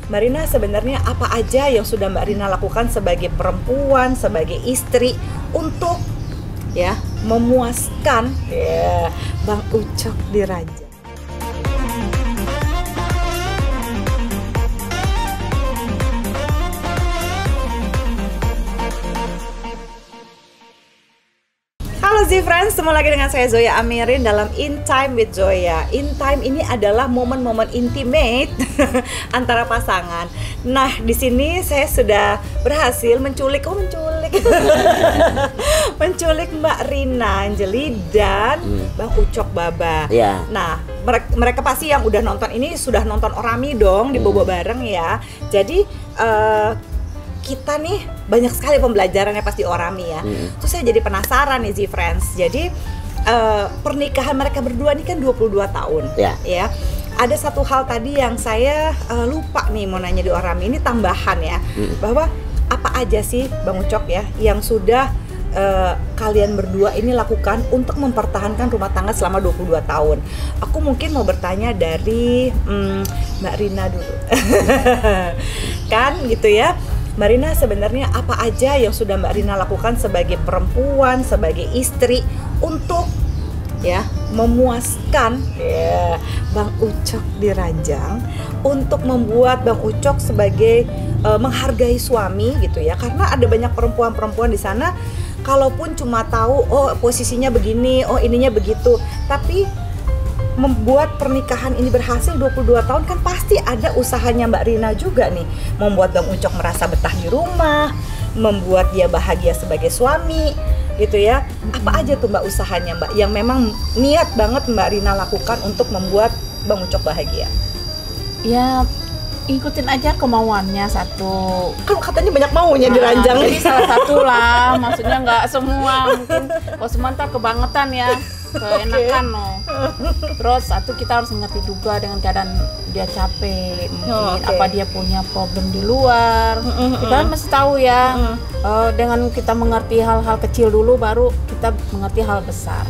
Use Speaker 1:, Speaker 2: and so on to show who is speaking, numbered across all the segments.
Speaker 1: Mbak Rina, sebenarnya apa aja yang sudah Mbak Rina lakukan sebagai perempuan, sebagai istri untuk ya memuaskan ya Bang Ucok di Raja? Halo Z-Friends, ketemu lagi dengan saya Zoya Amirin dalam In Time with Zoya. In Time ini adalah momen-momen intimate antara pasangan. Nah, di sini saya sudah berhasil menculik menculik Mbak Rina Anjeli dan Bang Ucok Baba.
Speaker 2: Ya.
Speaker 1: Nah, mereka pasti yang udah nonton ini sudah nonton Orami dong di Bobo bareng ya. Jadi kita nih banyak sekali pembelajarannya pasti Orami ya. Terus saya jadi penasaran nih Z-Friends. Jadi pernikahan mereka berdua ini kan 22 tahun ya. Ada satu hal tadi yang saya lupa nih mau nanya di Orami, ini tambahan ya. Bahwa apa aja sih Bang Ucok ya yang sudah kalian berdua ini lakukan untuk mempertahankan rumah tangga selama 22 tahun. Aku mungkin mau bertanya dari Mbak Rina dulu. Kan gitu ya. Mbak Rina, sebenarnya apa aja yang sudah Mbak Rina lakukan sebagai perempuan, sebagai istri untuk ya memuaskan ya Bang Ucok di ranjang, untuk membuat Bang Ucok sebagai menghargai suami gitu ya, karena ada banyak perempuan-perempuan di sana kalaupun cuma tahu oh posisinya begini, oh ininya begitu, tapi membuat pernikahan ini berhasil 22 tahun kan pasti ada usahanya Mbak Rina juga nih, membuat Bang Ucok merasa betah di rumah, membuat dia bahagia sebagai suami gitu ya. Apa aja tuh Mbak usahanya Mbak yang memang niat banget Mbak Rina lakukan untuk membuat Bang Ucok bahagia?
Speaker 3: Ya ikutin aja kemauannya satu.
Speaker 1: Kan katanya banyak maunya di ranjang.
Speaker 3: Jadi salah satu lah, maksudnya nggak semua, mungkin kalau sementara kebangetan ya, keenakan loh. Terus satu, kita harus mengerti juga dengan keadaan dia capek, mungkin apa dia punya problem di luar. Kita kan mesti tahu ya. Dengan kita mengerti hal-hal kecil dulu, baru kita mengerti hal besar.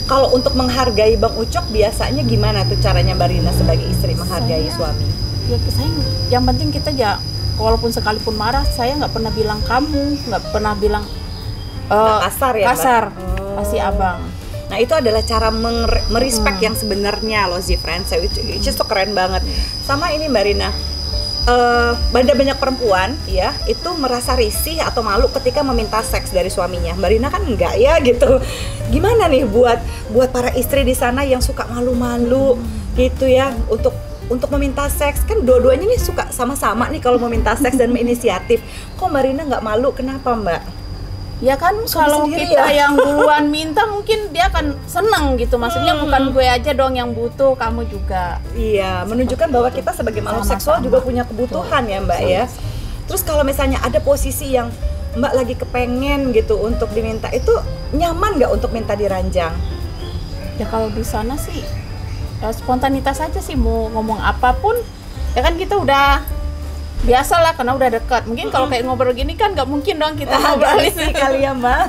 Speaker 1: Kalau untuk menghargai Bang Ucok biasanya gimana tuh caranya Mbak Rina sebagai istri menghargai suami?
Speaker 3: Ya saya, yang penting kita ya, walaupun sekalipun marah, saya nggak pernah bilang kamu, nggak pernah bilang
Speaker 1: kasar ya,
Speaker 3: kasar, pasti abang.
Speaker 1: Nah itu adalah cara merespek yang sebenarnya loh Z-Friends, itu keren banget. Sama ini Mbak Rina, banyak perempuan ya itu merasa risih atau malu ketika meminta seks dari suaminya. Mbak Rina kan enggak ya gitu. Gimana nih buat para istri di sana yang suka malu-malu gitu ya untuk meminta seks? Kan dua-duanya nih suka sama-sama nih kalau meminta seks dan inisiatif. Kok Mbak Rina nggak malu? Kenapa Mbak?
Speaker 3: Ya kan kalau kita yang duluan minta mungkin dia akan seneng gitu. Maksudnya bukan gue aja dong yang butuh, kamu juga.
Speaker 1: Iya, menunjukkan bahwa kita sebagai makhluk seksual juga punya kebutuhan ya Mbak ya. Terus kalau misalnya ada posisi yang Mbak lagi kepengen gitu untuk diminta, itu nyaman nggak untuk minta di ranjang?
Speaker 3: Ya kalau di sana sih spontanitas aja sih, mau ngomong apapun ya kan kita udah biasa lah karena udah dekat. Mungkin kalau kayak ngobrol gini kan nggak mungkin dong kita ngobrolin
Speaker 1: sih kali ya Mbak.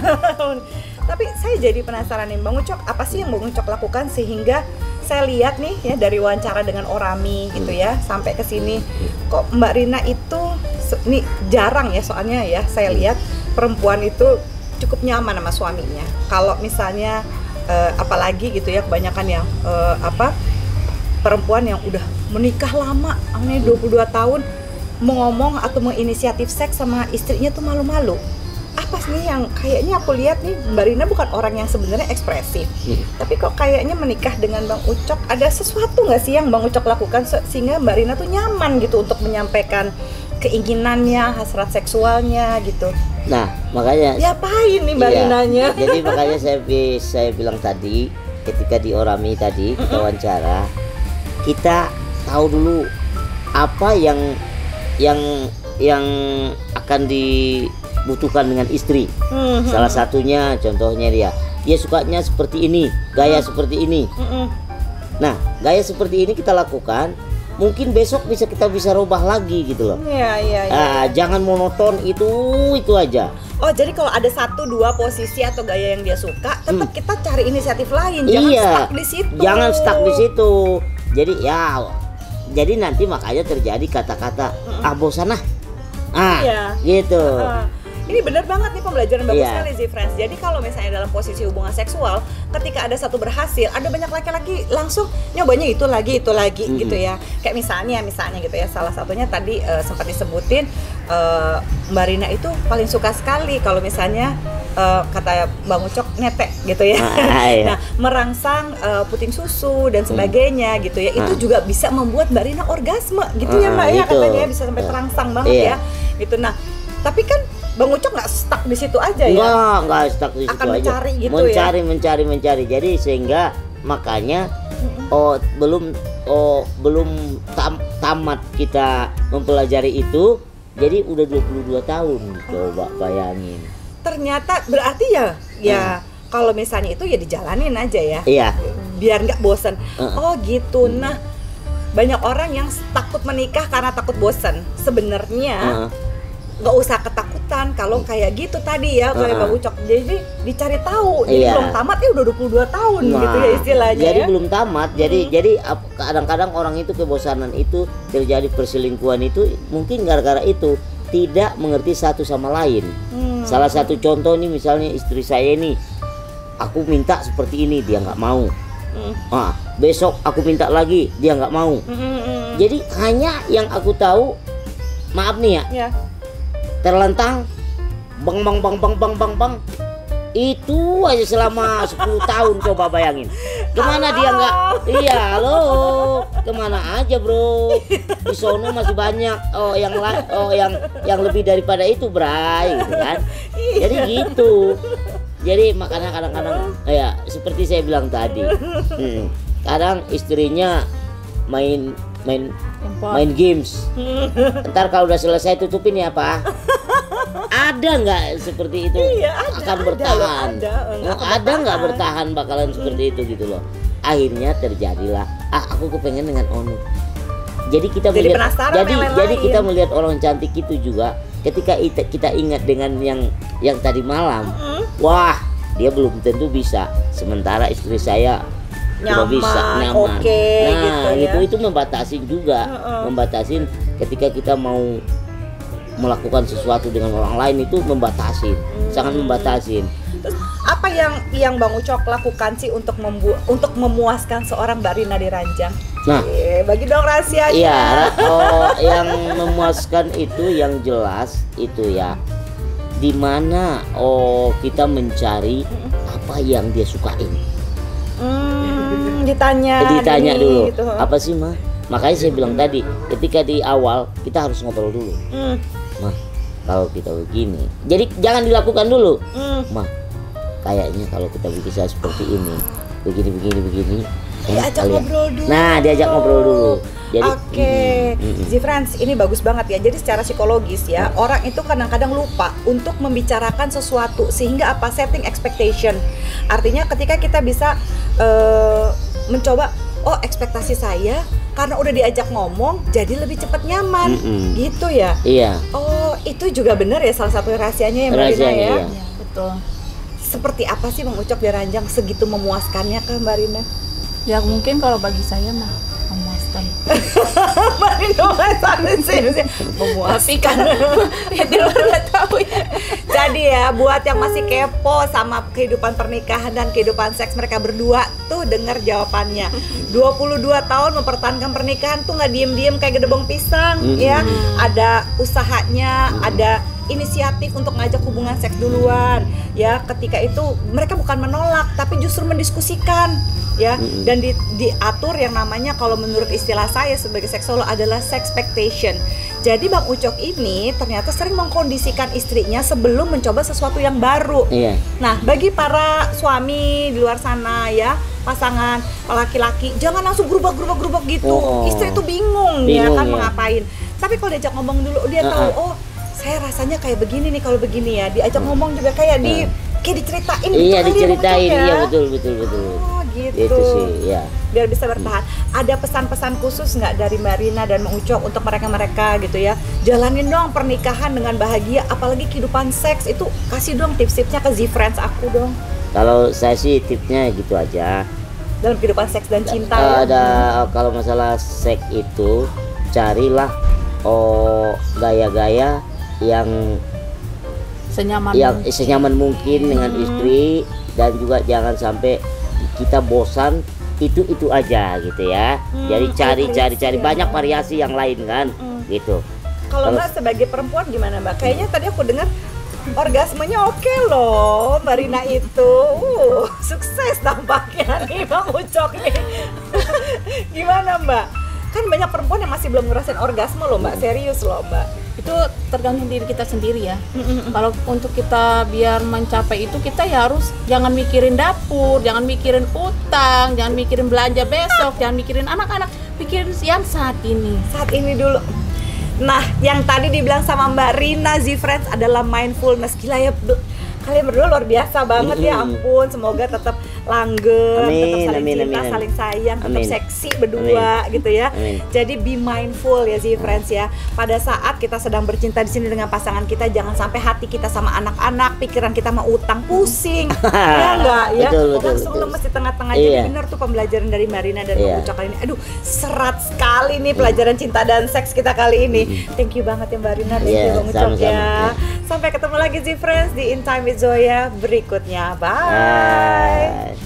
Speaker 1: Tapi saya jadi penasaran nih Bang Ucok, apa sih yang Bang Ucok lakukan sehingga saya lihat nih ya dari wawancara dengan Orami gitu ya sampai ke sini kok Mbak Rina itu ini jarang ya, soalnya ya saya lihat perempuan itu cukup nyaman sama suaminya. Kalau misalnya apalagi gitu ya kebanyakan yang perempuan yang udah menikah lama, ini 22 tahun mau ngomong atau menginisiatif seks sama istrinya tuh malu-malu. Apa sih yang kayaknya aku lihat nih Mbak Rina bukan orang yang sebenarnya ekspresif, tapi kok kayaknya menikah dengan Bang Ucok ada sesuatu nggak sih yang Bang Ucok lakukan sehingga Mbak Rina tuh nyaman gitu untuk menyampaikan keinginannya, hasrat seksualnya gitu.
Speaker 2: Nah makanya
Speaker 1: diapain nih Mbak Rinanya? Jadi
Speaker 2: makanya saya bilang tadi ketika di Orami tadi kita wawancara, kita tahu dulu apa yang akan dibutuhkan dengan istri. Salah satunya contohnya dia sukanya seperti ini, gaya seperti ini. Nah gaya seperti ini kita lakukan, mungkin besok kita bisa rubah lagi gitu loh. Jangan monoton itu aja.
Speaker 1: Oh jadi kalau ada 1-2 posisi atau gaya yang dia suka, tetap kita cari inisiatif lain. Jangan stuck di situ.
Speaker 2: Jangan stuck di situ. Jadi ya jadi nanti makanya terjadi kata-kata bosan gitu.
Speaker 1: Ini benar banget nih, pembelajaran bagus
Speaker 2: Iya.
Speaker 1: sekali sih friends. Jadi kalau misalnya dalam posisi hubungan seksual, ketika ada satu berhasil, ada banyak laki-laki langsung nyobanya itu lagi gitu ya. Kayak misalnya gitu ya, salah satunya tadi sempat disebutin Mbak Rina itu paling suka sekali kalau misalnya kata Bang Ucok netek gitu ya.
Speaker 2: Iya.
Speaker 1: Nah, merangsang puting susu dan sebagainya gitu ya. Itu juga bisa membuat Mbak Rina orgasme gitu ya Mbak ya,
Speaker 2: gitu.
Speaker 1: katanya bisa sampai terangsang banget ya. Gitu. Nah, tapi kan Bang Ucok nggak stuck di situ aja ya?
Speaker 2: Nggak stuck di situ
Speaker 1: Akan
Speaker 2: aja.
Speaker 1: mencari gitu
Speaker 2: mencari. Jadi sehingga makanya belum tamat kita mempelajari itu, jadi udah 22 tahun. Coba bayangin.
Speaker 1: Ternyata berarti ya kalau misalnya itu ya dijalanin aja ya.
Speaker 2: Iya.
Speaker 1: Biar nggak bosan. Oh gitu. Nah, banyak orang yang takut menikah karena takut bosan. Sebenarnya nggak usah ketakutan kalau kayak gitu tadi ya kayak Bang Ucok. Jadi dicari tahu. Jadi belum tamat udah 22 tahun gitu ya istilahnya.
Speaker 2: Jadi
Speaker 1: ya.
Speaker 2: belum tamat. Jadi kadang-kadang orang itu kebosanan itu terjadi, perselingkuhan itu mungkin gara-gara itu tidak mengerti satu sama lain. Salah satu contoh nih, misalnya istri saya ini, aku minta seperti ini, dia nggak mau. Besok aku minta lagi, dia nggak mau. Jadi hanya yang aku tahu, maaf nih ya. Terlentang bang itu aja selama 10 tahun. Coba bayangin kemana dia nggak, kemana aja bro, di sono masih banyak yang lebih daripada itu bray gitu kan. Jadi gitu, jadi makanya kadang-kadang ya seperti saya bilang tadi, kadang istrinya main games. Ntar kalau udah selesai tutupin ya Pak. Ada nggak seperti itu? Akan bertahan. Ada nggak bertahan bakalan seperti itu gitu loh. Akhirnya terjadilah aku kepengen dengan Onu. Jadi kita melihat, jadi kita melihat orang cantik itu juga. Ketika kita ingat dengan yang tadi malam, wah dia belum tentu bisa. Sementara istri saya nyaman, bisa nyaman. Gitu itu membatasin juga, membatasin ketika kita mau melakukan sesuatu dengan orang lain, itu membatasin, sangat membatasin.
Speaker 1: Terus apa yang Bang Ucok lakukan sih untuk memuaskan seorang Mbak Rina di ranjang?
Speaker 2: Nah,
Speaker 1: bagi dong rahasianya.
Speaker 2: Iya, yang memuaskan itu yang jelas itu ya, dimana ditanya apa yang dia sukain. Ditanya dulu gitu. Apa sih mah? Makanya saya bilang tadi, ketika di awal kita harus ngobrol dulu. Mah, kalau kita begini, jadi jangan dilakukan dulu. Mah, kayaknya kalau kita bisa seperti ini, begini,
Speaker 1: diajak ngobrol dulu.
Speaker 2: Nah, diajak ngobrol dulu. Jadi,
Speaker 1: Friends, ini bagus banget ya. Jadi secara psikologis ya, orang itu kadang-kadang lupa untuk membicarakan sesuatu, sehingga setting expectation. Artinya ketika kita bisa mencoba, ekspektasi saya karena udah diajak ngomong jadi lebih cepat nyaman, gitu ya.
Speaker 2: Iya.
Speaker 1: Oh, itu juga benar ya, salah satu rahasianya ya Mbak Rina ya.
Speaker 3: Iya, betul.
Speaker 1: Seperti apa sih Bang Ucok di ranjang segitu memuaskannya kah Mbak Rina?
Speaker 3: Ya mungkin kalau bagi saya mah memuaskan.
Speaker 1: Mbak Rina memuaskan.
Speaker 3: Tapi kan di luar nggak tahu ya.
Speaker 1: Jadi ya, buat yang masih kepo sama kehidupan pernikahan dan kehidupan seks mereka berdua tuh, dengar jawabannya. 22 tahun mempertahankan pernikahan tuh nggak diem-diem kayak gedebong pisang ya. Ada usahanya, ada inisiatif untuk ngajak hubungan seks duluan ya. Ketika itu mereka bukan menolak tapi justru mendiskusikan ya, dan diatur yang namanya, kalau menurut istilah saya sebagai seksolog, adalah sexpectation. Jadi Bang Ucok ini ternyata sering mengkondisikan istrinya sebelum mencoba sesuatu yang baru. Nah, bagi para suami di luar sana ya, pasangan laki-laki, jangan langsung gerubak gitu. Istri itu bingung ya kan mau ngapain. Tapi kalau diajak ngomong dulu, dia tahu, saya rasanya kayak begini nih kalau begini ya. Diajak ngomong juga kayak diceritain.
Speaker 2: Iya,
Speaker 1: gitu
Speaker 2: diceritain.
Speaker 1: ya?
Speaker 2: Iya, betul.
Speaker 1: Oh, gitu.
Speaker 2: Itu sih, ya.
Speaker 1: Biar bisa bertahan. Ada pesan-pesan khusus nggak dari Mbak Rina dan Bang Ucok untuk mereka gitu ya? Jalanin dong pernikahan dengan bahagia, apalagi kehidupan seks itu. Kasih dong tips-tipsnya ke Z-Friends aku dong.
Speaker 2: Kalau saya sih tipsnya gitu aja.
Speaker 1: dalam kehidupan seks dan cinta ya?
Speaker 2: Ada kalau masalah seks itu carilah gaya-gaya yang senyaman mungkin dengan istri, dan juga jangan sampai kita bosan itu aja gitu ya. Jadi cari banyak variasi yang lain kan gitu.
Speaker 1: Kalau Mbak sebagai perempuan gimana Mbak? Kayaknya tadi aku dengar orgasmenya oke loh Mbak Rina itu. Sukses tampaknya nih Bang Ucok nih. Gimana Mbak? Kan banyak perempuan yang masih belum ngerasain orgasme loh Mbak, serius loh Mbak.
Speaker 3: Itu tergantung diri kita sendiri ya. Kalau untuk kita biar mencapai itu, kita ya harus jangan mikirin dapur, jangan mikirin utang, jangan mikirin belanja besok, jangan mikirin anak-anak, pikirin yang saat ini
Speaker 1: dulu. Nah, yang tadi dibilang sama Mbak Rina Z-Friends adalah mindfulness. Gila ya, kalian berdua luar biasa banget ya, ampun. Semoga tetap langgeng, tetap saling cinta, saling sayang, tetap seksi berdua gitu ya. Jadi be mindful ya Z-Friends ya. Pada saat kita sedang bercinta di sini dengan pasangan kita, jangan sampai hati kita sama anak-anak, pikiran kita mau utang, pusing. Ya enggak ya? Langsung lemes di tengah-tengah. Jadi benar tuh pembelajaran dari Marina dan Bang Ucok kali ini. Aduh, serat sekali nih pelajaran cinta dan seks kita kali ini. Thank you banget ya Mbak Rina, thank you Bang Ucok ya. Sampai ketemu lagi Z-Friends di In Time with Zoya berikutnya. Bye.